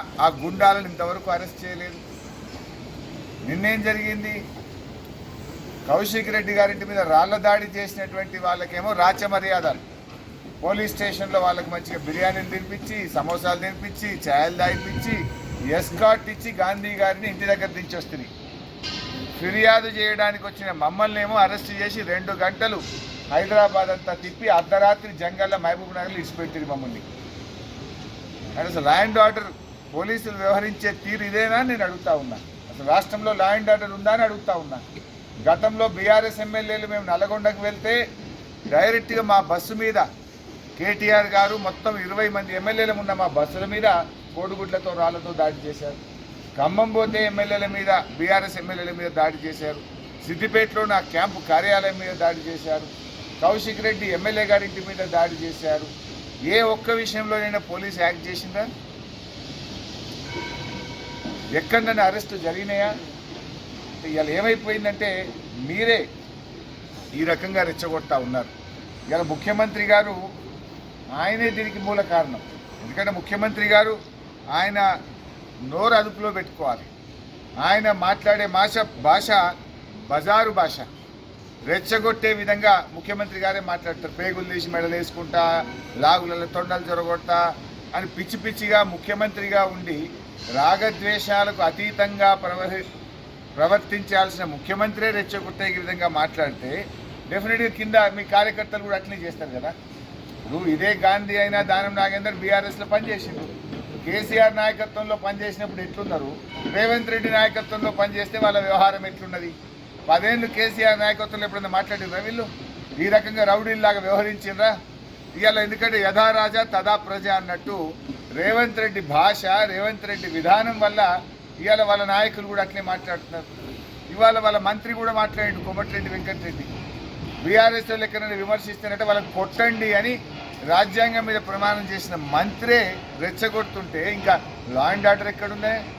ఆ గుండాలను ఇంతవరకు అరెస్ట్ చేయలేదు. నిన్నేం జరిగింది? కౌశిక్ రెడ్డి గారింటి మీద రాళ్ల దాడి చేసినటువంటి వాళ్ళకేమో రాచమర్యాదలు. పోలీస్ స్టేషన్లో వాళ్ళకి మంచిగా బిర్యానీలు తినిపించి, సమోసాలు తినిపించి, ఛాయలు దాయిపించి, ఎస్కాట్ ఇచ్చి గాంధీ గారిని ఇంటి దగ్గర దించొస్తుంది. ఫిర్యాదు చేయడానికి వచ్చిన మమ్మల్ని ఏమో అరెస్ట్ చేసి 2 గంటలు హైదరాబాద్ అంతా తిప్పి అర్ధరాత్రి జంగల్లో మహబూబ్ నగర్లో ఇచ్చిపెట్టింది మమ్మల్ని. అసలు లా అండ్ ఆర్డర్ పోలీసులు వ్యవహరించే తీరు ఇదేనా నేను అడుగుతా ఉన్నా. అసలు రాష్ట్రంలో లా అండ్ ఆర్డర్ ఉందా అని అడుగుతా ఉన్నా. గతంలో బీఆర్ఎస్ ఎమ్మెల్యేలు మేము నల్గొండకు వెళ్తే డైరెక్ట్గా మా బస్సు మీద కేటీఆర్ గారు మొత్తం 20 మంది ఎమ్మెల్యేలు ఉన్న మా బస్సుల మీద కోడిగుడ్లతో రాళ్లతో దాడి చేశారు. ఖమ్మం పోతే ఎమ్మెల్యేల మీద బీఆర్ఎస్ ఎమ్మెల్యేల మీద దాడి చేశారు. సిద్దిపేటలో నా క్యాంపు కార్యాలయం మీద దాడి చేశారు. కౌశిక్ రెడ్డి ఎమ్మెల్యే గారి ఇంటి మీద దాడి చేశారు. ఏ ఒక్క విషయంలోనైనా పోలీసు యాక్ట్ చేసిందా? ఎక్కడన్నా అరెస్టు జరిగినాయా? ఇవాళ ఏమైపోయిందంటే మీరే ఈ రకంగా రెచ్చగొడతా ఉన్నారు. ఇవాళ ముఖ్యమంత్రి గారు ఆయనే దీనికి మూల కారణం. ఎందుకంటే ముఖ్యమంత్రి గారు ఆయన నోరు అదుపులో పెట్టుకోవాలి. ఆయన మాట్లాడే భాష బజారు భాష, రెచ్చగొట్టే విధంగా ముఖ్యమంత్రి గారే మాట్లాడతారు. పేగులు తీసి మెడలు వేసుకుంటా, లాగులలో తొండలు జొరగొడతా అని పిచ్చి పిచ్చిగా ముఖ్యమంత్రిగా ఉండి రాగద్వేషాలకు అతీతంగా ప్రవర్తించాల్సిన ముఖ్యమంత్రే రెచ్చగొట్టే విధంగా మాట్లాడితే డెఫినెట్గా కింద మీ కార్యకర్తలు కూడా అట్లనే చేస్తారు కదా. ఇప్పుడు ఇదే గాంధీ అయినా దానం నాగేందర్ బీఆర్ఎస్లో పనిచేసిండు. కేసీఆర్ నాయకత్వంలో పనిచేసినప్పుడు ఎట్లున్నారు, రేవంత్ రెడ్డి నాయకత్వంలో పనిచేస్తే వాళ్ళ వ్యవహారం ఎట్లున్నది? 10 ఏళ్ళు కేసీఆర్ నాయకత్వంలో ఎప్పుడైనా మాట్లాడినరా వీళ్ళు? ఈ రకంగా రౌడీల్లాగా వ్యవహరించిండ్రా? ఇవాళ ఎందుకంటే యథా రాజా తదా ప్రజ అన్నట్టు రేవంత్ రెడ్డి భాష, రేవంత్ రెడ్డి విధానం వల్ల ఇవాళ వాళ్ళ నాయకులు కూడా అట్లే మాట్లాడుతున్నారు. ఇవాళ వాళ్ళ మంత్రి కూడా మాట్లాడిండు, కోమటిరెడ్డి వెంకటరెడ్డి. బీఆర్ఎస్ లెక్కన విమర్శిస్తున్నట్టే వాళ్ళని కొట్టండి అని రాజ్యాంగం మీద ప్రమాణం చేసిన మంత్రే రెచ్చగొడుతుంటే ఇంకా లా అండ్ ఆర్డర్ ఎక్కడున్నాయి?